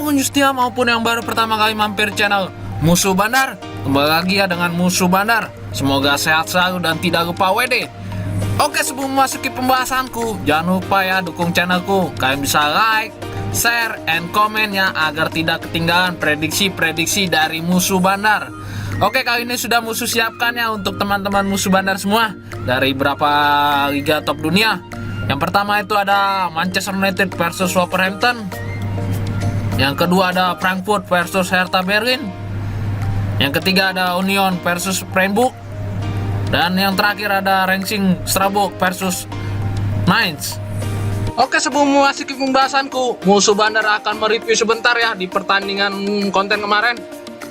pengunjung setia maupun yang baru pertama kali mampir channel Musuh Bandar. Kembali lagi ya dengan Musuh Bandar. Semoga sehat selalu dan tidak lupa WD. Oke, sebelum memasuki pembahasanku, jangan lupa ya dukung channelku. Kalian bisa like, share, and comment ya agar tidak ketinggalan prediksi-prediksi dari Musuh Bandar. Oke, kali ini sudah Musuh siapkan ya untuk teman-teman Musuh Bandar semua dari berapa liga top dunia. Yang pertama itu ada Manchester United versus Wolverhampton. Yang kedua ada Frankfurt versus Hertha Berlin. Yang ketiga ada Union versus Freiburg. Dan yang terakhir ada Racing Strasbourg versus Mainz. Oke, sebelum memasuki pembahasanku, Musuh Bandar akan mereview sebentar ya di pertandingan konten kemarin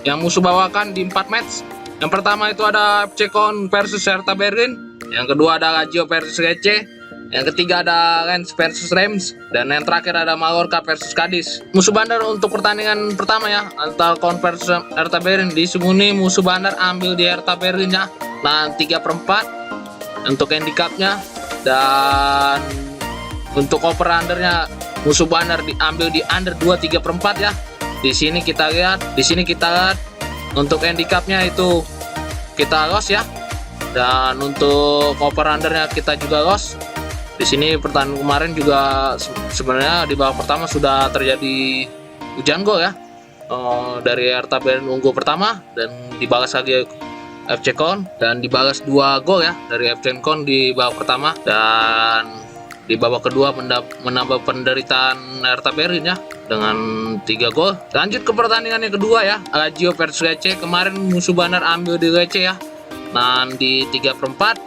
yang Musuh bawakan di 4 match. Yang pertama itu ada FC Köln versus Hertha Berlin. Yang kedua ada Lazio versus Lecce. Yang ketiga ada Lens versus Reims. Dan yang terakhir ada Mallorca versus Cadiz. Musuh Bandar untuk pertandingan pertama ya antara Köln versus Hertha Berlin. Di sini Musuh Bandar ambil di Hertha Berlin ya. Nah, 3/4 untuk handicapnya. Dan untuk over undernya Musuh Bandar diambil di under 2/3/4 ya. Di sini kita lihat untuk handicapnya itu kita loss ya. Dan untuk over undernya kita juga loss. Di sini pertandingan kemarin juga sebenarnya di babak pertama sudah terjadi hujan gol ya. Dari Hertha Berlin unggul pertama dan dibalas lagi FC Köln dan dibalas 2 gol ya dari FC Köln di babak pertama, dan di babak kedua menambah penderitaan Hertha Berlin ya dengan 3 gol. Lanjut ke pertandingan yang kedua ya, Lazio versus Lecce. Kemarin Musuh Bandar ambil di Lecce ya. Nah, di 3/4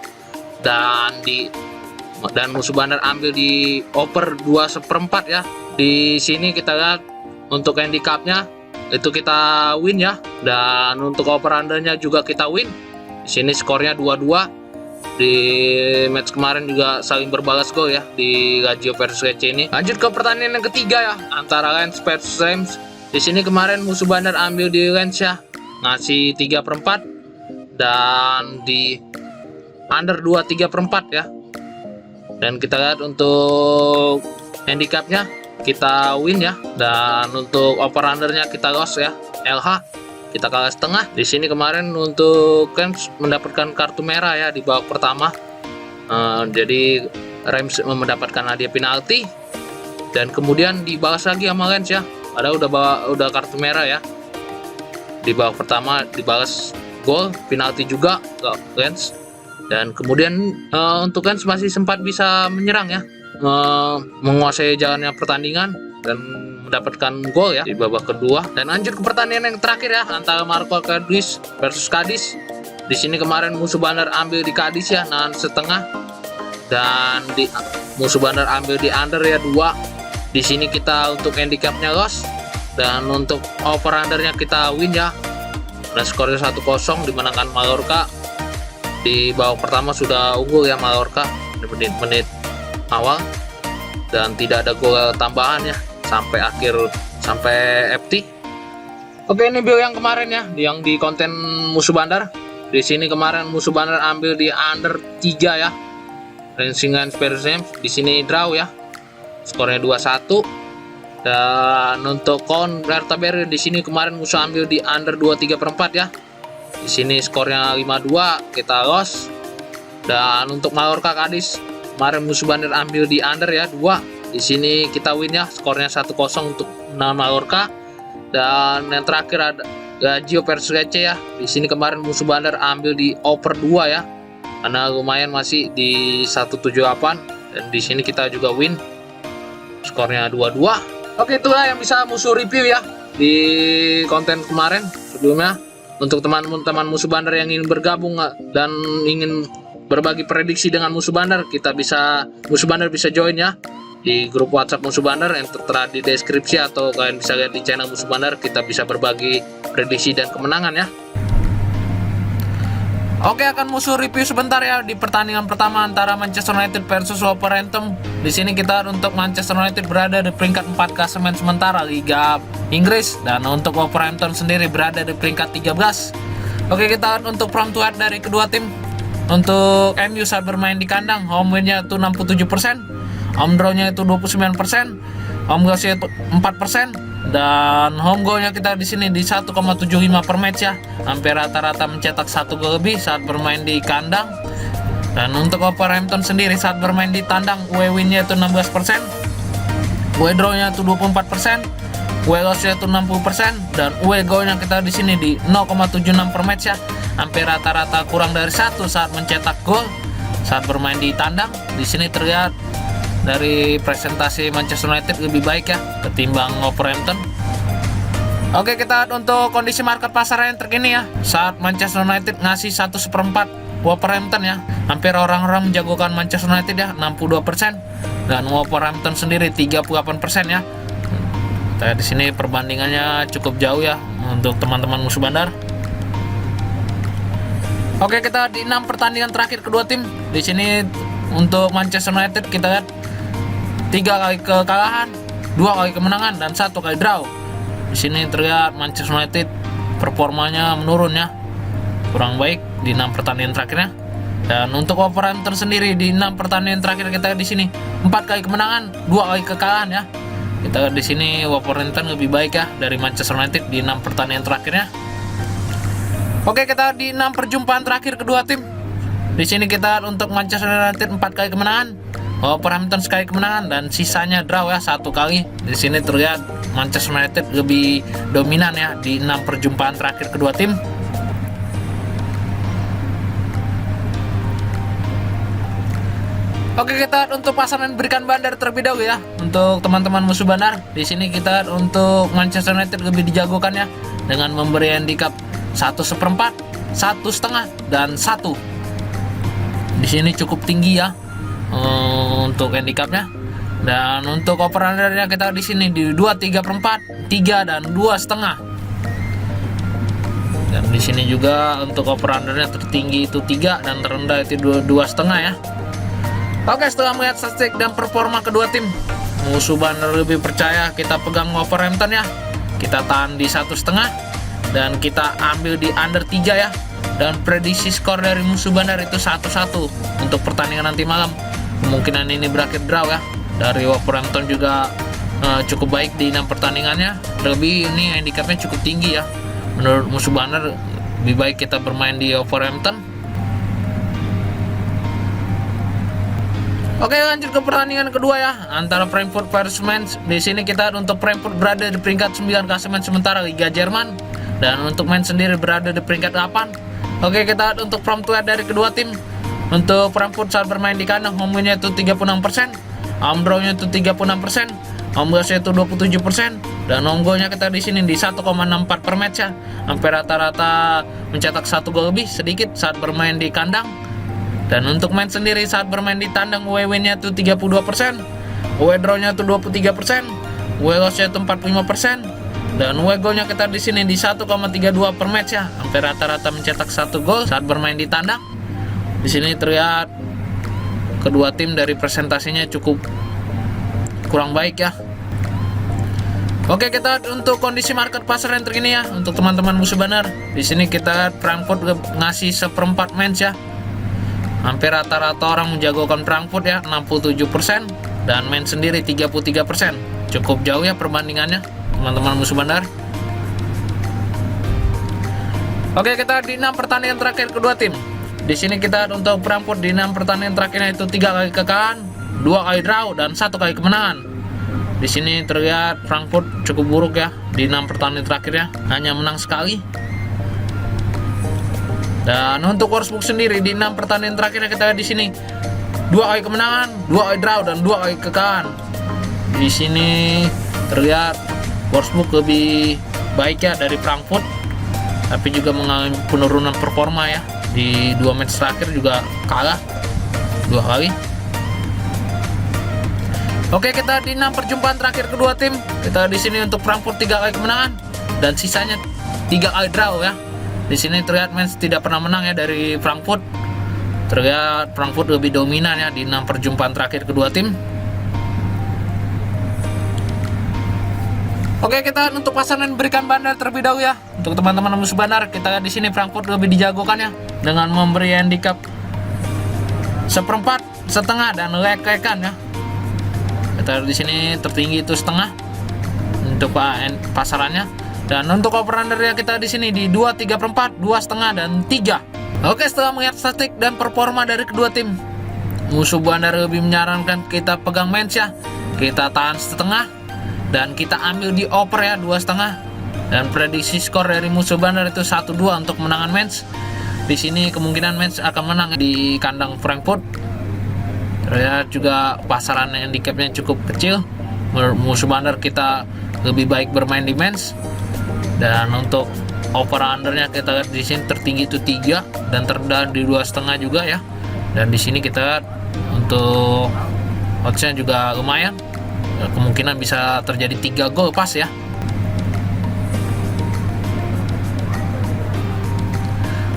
dan Musuh Bandar ambil di over 2/4 ya. Di sini kita lihat untuk handicapnya itu kita win ya, dan untuk over undernya juga kita win. Di sini skornya 2-2. Di match kemarin juga saling berbalas gol ya di Lazio versus Lecce ini. Lanjut ke pertandingan yang ketiga ya antara Lens versus Reims. Di sini kemarin Musuh Bandar ambil di Lens ya, ngasih 3/4 dan di under 2/3/4 ya. Dan kita lihat untuk handicapnya kita win ya, dan untuk over undernya kita loss ya, LH kita kalah setengah. Di sini kemarin untuk Reims mendapatkan kartu merah ya di babak pertama. Jadi Reims mendapatkan hadiah penalti dan kemudian dibalas lagi sama Lens ya. Padahal udah kartu merah ya. Di babak pertama dibalas gol, penalti juga ke Lens. Dan kemudian untuk Lens masih sempat bisa menyerang ya, menguasai jalannya pertandingan dan mendapatkan gol ya di babak kedua. Dan lanjut ke pertandingan yang terakhir ya antara Mallorca versus Cadiz. Di sini kemarin Musuh Bandar ambil di Cadiz ya, nah setengah, dan Musuh Bandar ambil di under ya 2. Di sini kita untuk handicapnya loss dan untuk over undernya kita win ya. Dan skornya 1-0 dimenangkan Mallorca. Di babak pertama sudah unggul ya Mallorca di menit-menit awal dan tidak ada gol tambahan ya sampai FT. Oke, ini build yang kemarin ya, yang di konten Musuh Bandar. Di sini kemarin Musuh Bandar ambil di under 3 ya. Racing versus Reims di sini draw ya. Skornya 2-1. Dan untuk Köln Hertha Berlin di sini kemarin Musuh ambil di under 2/3/4 ya. Di sini skornya 5-2, kita loss. Dan untuk Mallorca Cadiz kemarin Musuh Bandar ambil di under ya 2. Di sini kita win ya, skornya 1-0 untuk Mallorca. Dan yang terakhir ada Lazio versus Lecce ya. Di sini kemarin Musuh Bandar ambil di over 2 ya. Karena lumayan masih di 178 dan di sini kita juga win. Skornya 2-2. Oke, itulah yang bisa Musuh review ya di konten kemarin sebelumnya. Untuk teman-teman Musuh Bandar yang ingin bergabung dan ingin berbagi prediksi dengan Musuh Bandar, Musuh Bandar bisa join ya di grup WhatsApp Musuh Bandar yang tertera di deskripsi, atau kalian bisa lihat di channel Musuh Bandar. Kita bisa berbagi prediksi dan kemenangan ya. Oke, akan Musuh review sebentar ya di pertandingan pertama antara Manchester United versus Wolverhampton. Di sini kita untuk Manchester United berada di peringkat 4 klasemen sementara Liga Inggris, dan untuk Wolverhampton sendiri berada di peringkat 13. Oke, kita lihat untuk front to head dari kedua tim. Untuk MU saat bermain di kandang, home win-nya itu 67%, home draw-nya itu 29%, home goalsnya itu 4%, dan home goalnya kita di sini di 1,75 per match ya, hampir rata-rata mencetak 1 gol lebih saat bermain di kandang. Dan untuk Wolverhampton sendiri saat bermain di tandang, away win-nya itu 16%, away draw-nya itu 24%, away loss-nya itu 60%, dan away goal-nya kita di sini di 0,76 per match ya, hampir rata-rata kurang dari 1 saat mencetak gol saat bermain di tandang. Di sini terlihat dari presentasi Manchester United lebih baik ya ketimbang Wolverhampton. Oke, kita lihat untuk kondisi market pasar yang terkini ya. Saat Manchester United ngasih 1/4 Wolverhampton ya, hampir orang-orang menjagokan Manchester United ya, 62%, dan Wolverhampton sendiri 38% ya. Kita di sini perbandingannya cukup jauh ya untuk teman-teman musuh bandar. Oke, kita di 6 pertandingan terakhir kedua tim. Di sini untuk Manchester United kita lihat 3 kali kekalahan, 2 kali kemenangan, dan 1 kali draw. Di sini terlihat Manchester United performanya menurun ya, kurang baik di 6 pertandingan terakhirnya. Dan untuk Wolverhampton sendiri di 6 pertandingan terakhir kita di sini 4 kali kemenangan, 2 kali kekalahan ya. Kita di sini Wolverhampton lebih baik ya dari Manchester United di 6 pertandingan terakhirnya. Oke, kita di 6 perjumpaan terakhir kedua tim. Di sini kita untuk Manchester United 4 kali kemenangan, Wolverhampton sekali kemenangan, dan sisanya draw ya 1 kali. Di sini terlihat Manchester United lebih dominan ya di 6 perjumpaan terakhir kedua tim. Oke, kita untuk pasangan berikan bandar terlebih dahulu ya. Untuk teman-teman musuh bandar, di sini kita untuk Manchester United lebih dijagokan ya dengan memberi handicap 1/4, 1,5, dan 1. Di sini cukup tinggi ya untuk handicapnya. Dan untuk over undernya kita di sini di 2/3/4, 3, dan 2,5. Dan di sini juga untuk over undernya tertinggi itu 3 dan terendah itu 2,5 ya. Oke, setelah melihat statistik dan performa kedua tim, musuh bandar lebih percaya kita pegang Wolverhampton ya. Kita tahan di 1,5 dan kita ambil di under 3 ya. Dan prediksi skor dari musuh bandar itu 1-1 untuk pertandingan nanti malam. Kemungkinan ini berakhir draw ya. Dari Wolverhampton juga cukup baik di 6 pertandingannya. Terlebih ini handicapnya cukup tinggi ya. Menurut musuh bandar lebih baik kita bermain di Wolverhampton. Oke, lanjut ke pertandingan kedua ya, antara Frankfurt versus Mainz. Di sini kita untuk Frankfurt berada di peringkat 9 klasemen sementara Liga Jerman, dan untuk Mainz sendiri berada di peringkat 8. Oke, kita untuk form to dari kedua tim. Untuk Frankfurt saat bermain di kandang, home win-nya itu 36%, home draw-nya itu 36%, home loss-nya itu 27%, dan home goal-nya kita di sini di 1,64 per match ya. Hampir rata-rata mencetak 1 gol lebih sedikit saat bermain di kandang. Dan untuk Mainz sendiri saat bermain di tandang, away win-nya itu 32%, away draw-nya itu 23%, away loss-nya itu 45%, dan away goal-nya kita di sini di 1,32 per match ya. Hampir rata-rata mencetak 1 gol saat bermain di tandang. Di sini terlihat kedua tim dari presentasinya cukup kurang baik ya. Oke, kita untuk kondisi market pasar yang terkini ya untuk teman-teman musuh bandar. Di sini kita Frankfurt ngasih 1/4 Mainz ya. Hampir rata-rata orang menjagokan Frankfurt ya, 67%, dan Mainz sendiri 33%. Cukup jauh ya perbandingannya teman-teman musuh bandar. Oke, kita di 6 pertandingan terakhir kedua tim. Di sini kita untuk Frankfurt di 6 pertandingan terakhirnya itu 3 kali kekalahan, 2 kali draw, dan 1 kali kemenangan. Di sini terlihat Frankfurt cukup buruk ya di 6 pertandingan terakhirnya, hanya menang sekali. Dan untuk Wolfsburg sendiri di 6 pertandingan terakhirnya kita lihat di sini 2 kali kemenangan, 2 kali draw, dan 2 kali kekalahan. Di sini terlihat Wolfsburg lebih baik ya dari Frankfurt, tapi juga mengalami penurunan performa ya. Di 2 match terakhir juga kalah 2 kali. Oke, kita di 6 perjumpaan terakhir kedua tim. Kita di sini untuk Frankfurt 3 kali kemenangan dan sisanya 3 kali draw ya. Di sini terlihat Mainz tidak pernah menang ya dari Frankfurt. Terlihat Frankfurt lebih dominan ya di 6 perjumpaan terakhir kedua tim. Oke, kita untuk pasangan berikan bandar terlebih dahulu ya. Untuk teman-teman musuh bandar, kita lihat di sini Frankfurt lebih dijagokan ya dengan memberi handicap 1/4, 1,5, dan lek-lekan ya. Kita lihat di sini tertinggi itu setengah untuk pasarannya. Dan untuk over undernya kita di sini di 2, 3/4, 2,5 dan 3. Oke, setelah melihat statistik dan performa dari kedua tim, musuh bandar lebih menyarankan kita pegang mens ya. Kita tahan setengah dan kita ambil di over ya 2,5. Dan prediksi skor dari musuh bandar itu 1-2 untuk menangan mens. Di sini kemungkinan mens akan menang di kandang Frankfurt. Terlihat juga pasaran handicapnya cukup kecil. Musuh bandar kita lebih baik bermain di mens. Dan untuk over undernya kita lihat di sini tertinggi itu 3 dan terendah di 2,5 juga ya. Dan di sini kita lihat untuk oddsnya juga lumayan. Kemungkinan bisa terjadi 3 gol pas ya.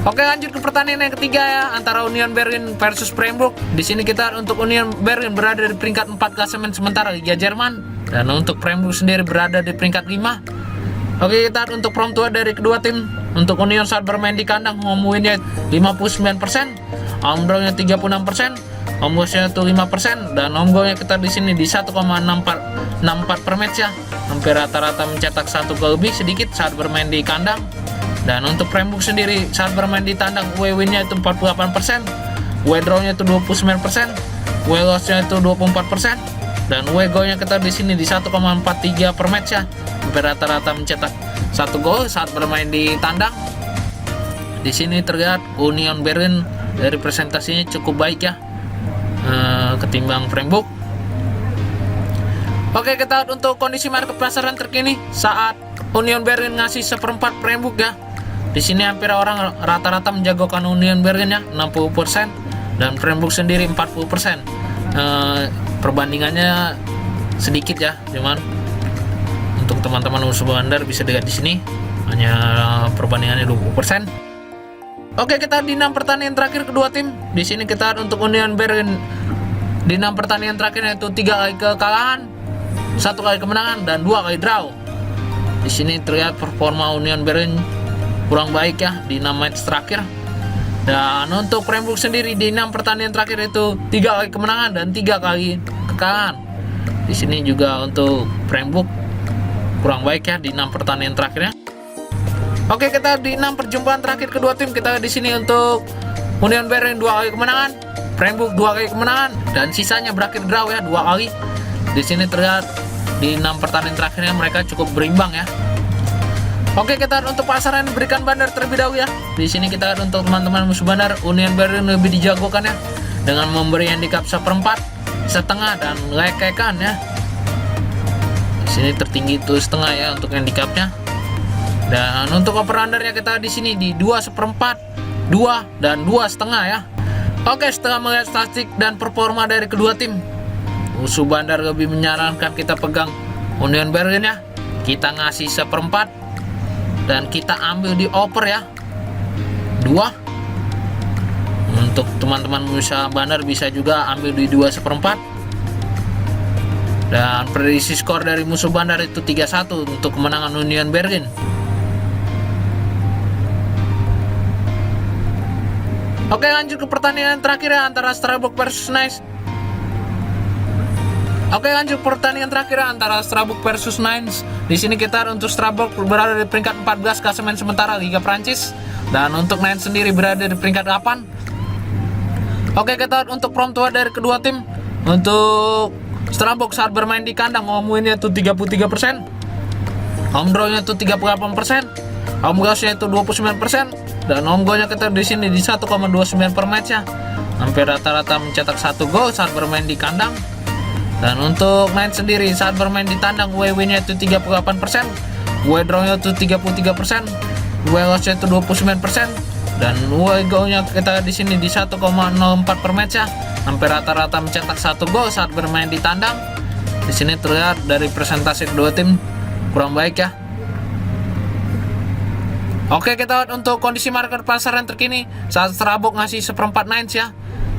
Oke, lanjut ke pertandingan yang ketiga ya, antara Union Berlin versus Freiburg. Di sini kita untuk Union Berlin berada di peringkat 4 klasemen sementara Liga Jerman, dan untuk Freiburg sendiri berada di peringkat 5. Oke, kita untuk form tua dari kedua tim. Untuk Union saat bermain di kandang, home win-nya 59%, home draw-nya 36%, home loss-nya itu 5%, dan home goal-nya kita di sini di 1,64 per match ya. Hampir rata-rata mencetak 1 gol lebih sedikit saat bermain di kandang. Dan untuk Freiburg sendiri saat bermain di tandang, away win-nya itu 48%, away draw-nya itu 29%, away loss-nya itu 24%, dan away goal-nya kita di sini di 1,43 per match ya. Hampir rata-rata mencetak 1 gol saat bermain di tandang. Di sini terlihat Union Berlin dari presentasinya cukup baik ya ketimbang Freiburg. Oke, kita lihat untuk kondisi market pasaran terkini saat Union Berlin ngasih 1/4 Freiburg ya. Di sini hampir orang rata-rata menjagokan Union Berlin ya 60% dan Freiburg sendiri 40%. Perbandingannya sedikit ya, cuman untuk teman-teman musuh bandar bisa dilihat di sini hanya perbandingannya 20%. Oke, kita di 6 pertandingan terakhir kedua tim. Di sini kita untuk Union Berlin di 6 pertandingan terakhir yaitu 3 kali kekalahan, 1 kali kemenangan dan 2 kali draw. Di sini terlihat performa Union Berlin kurang baik ya di 6 match terakhir. Dan untuk Freiburg sendiri di 6 pertandingan terakhir itu 3 kali kemenangan dan 3 kali kekalahan. Di sini juga untuk Freiburg kurang baik ya di 6 pertandingan terakhirnya. Oke, kita di 6 perjumpaan terakhir kedua tim. Kita di sini untuk Union Berlin 2 kali kemenangan, Freiburg 2 kali kemenangan, dan sisanya berakhir draw ya 2 kali. Di sini terlihat di 6 pertandingan terakhirnya mereka cukup berimbang ya. Oke, kita untuk pasaran diberikan bandar terlebih dahulu ya. Di sini kita lihat untuk teman-teman musuh bandar, Union Berlin lebih dijagokan ya dengan memberi handicap 1/4, setengah dan lekekan ya. Di sini tertinggi itu setengah ya untuk handicapnya. Dan untuk over undernya kita di sini di 2/4, 2 dan 2,5 ya. Oke, setelah melihat statistik dan performa dari kedua tim, musuh bandar lebih menyarankan kita pegang Union Berlin ya. Kita ngasih 1/4 dan kita ambil di over ya 2. Untuk teman-teman musuh bandar bisa juga ambil di 2/4. Dan prediksi skor dari musuh bandar itu 3-1 untuk kemenangan Union Berlin. Oke, lanjut ke pertandingan terakhir ya antara Strasbourg versus Nice. Oke, lanjut pertandingan terakhir ya antara Strasbourg versus Nice. Di sini kita untuk Strasbourg berada di peringkat 14 klasemen sementara Liga Prancis, dan untuk Nice sendiri berada di peringkat 8. Oke, kita untuk form tua dari kedua tim. Untuk Strasbourg saat bermain di kandang, home win-nya itu 33%, home draw-nya itu 38%, home loss-nya itu 29%, dan home goal-nya kita di sini di 1,29 per match ya. Hampir rata-rata mencetak 1 gol saat bermain di kandang. Dan untuk Nice sendiri saat bermain di tandang, away win-nya itu 38%, away draw-nya itu 33%, away loss-nya itu 29%, dan away goal-nya kita di sini di 1,04 per match ya. Hampir rata-rata mencetak 1 gol saat bermain di tandang. Di sini terlihat dari presentasi kedua tim kurang baik ya. Oke, kita lihat untuk kondisi market pasaran terkini saat Strasbourg ngasih 1/4 Nice ya.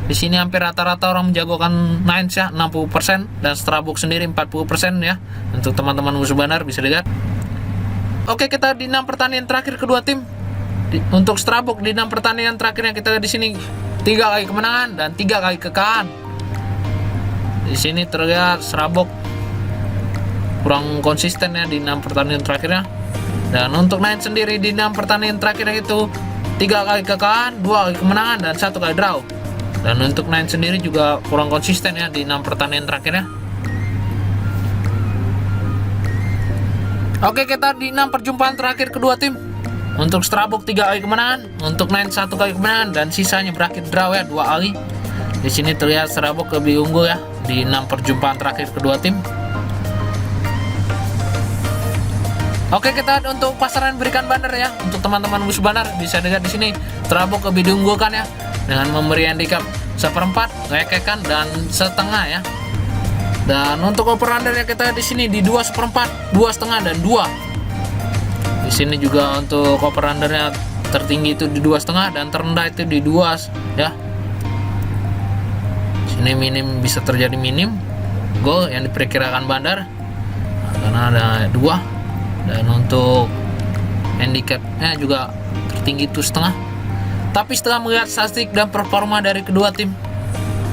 Di sini hampir rata-rata orang menjagokan Nice ya 60% dan Strasbourg sendiri 40% ya. Untuk teman-teman musuh bandar bisa dilihat. Oke, kita di 6 pertandingan terakhir kedua tim. Untuk Strasbourg di 6 pertandingan terakhirnya kita di sini 3 kali kemenangan dan 3 kali kekalahan. Di Di sini terlihat Serabok kurang konsisten ya di 6 pertandingan terakhirnya. Dan untuk Knights sendiri di 6 pertandingan terakhirnya itu 3 kali kekalahan, 2 kali kemenangan, dan 1 kali draw. Dan untuk Knights sendiri juga kurang konsisten ya di 6 pertandingan terakhirnya. Oke, kita di 6 perjumpaan terakhir kedua tim. Untuk Serabok 3 kali kemenangan, untuk Knights 1 kali kemenangan, dan sisanya berakhir draw ya 2 kali. Di sini terlihat Serabok lebih unggul ya di 6 perjumpaan terakhir kedua tim. Oke, kita untuk pasaran berikan bandar ya. Untuk teman-teman musuh bandar bisa dilihat di sini Serabok lebih diunggulkan ya dengan memberi handicap 1/4, lekekan, dan setengah ya. Dan untuk over under ya kita di sini di 2/4, 2,5, dan 2. Di sini juga untuk over undernya tertinggi itu di 2,5 dan terendah itu di 2 ya. Sini minim bisa terjadi minim gol yang diperkirakan bandar karena ada 2. Dan untuk handicapnya juga tertinggi itu setengah. Tapi setelah melihat statistik dan performa dari kedua tim,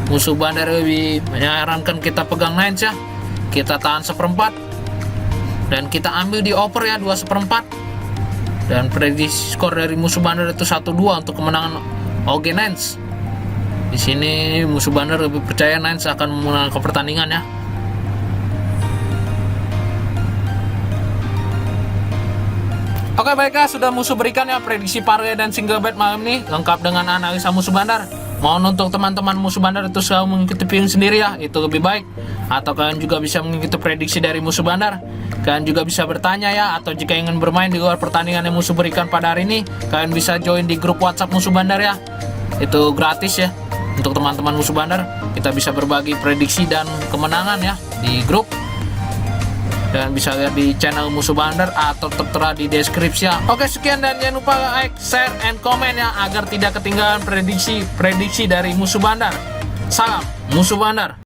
musuh bandar lebih menyarankan kita pegang Knights ya. Kita tahan 1/4 dan kita ambil di over ya 2/4. Dan prediksi skor dari musuh bandar itu 1-2 untuk kemenangan OG Knights. Di sini musuh bandar lebih percaya Knights akan memenangkan pertandingan ya. Oke, baiklah, sudah musuh berikan ya prediksi parlay dan single bet malam ini lengkap dengan analisa musuh bandar. Mohon untuk teman-teman musuh bandar itu selalu mengikuti pilihan sendiri ya, itu lebih baik. Atau kalian juga bisa mengikuti prediksi dari musuh bandar. Kalian juga bisa bertanya ya, atau jika ingin bermain di luar pertandingan yang musuh berikan pada hari ini, kalian bisa join di grup WhatsApp musuh bandar ya. Itu gratis ya. Untuk teman-teman musuh bandar, kita bisa berbagi prediksi dan kemenangan ya di grup. Dan bisa lihat di channel musuh bandar atau tertera di deskripsi ya. Oke, sekian dan jangan lupa like, share, and comment ya agar tidak ketinggalan prediksi dari musuh bandar. Salam musuh bandar.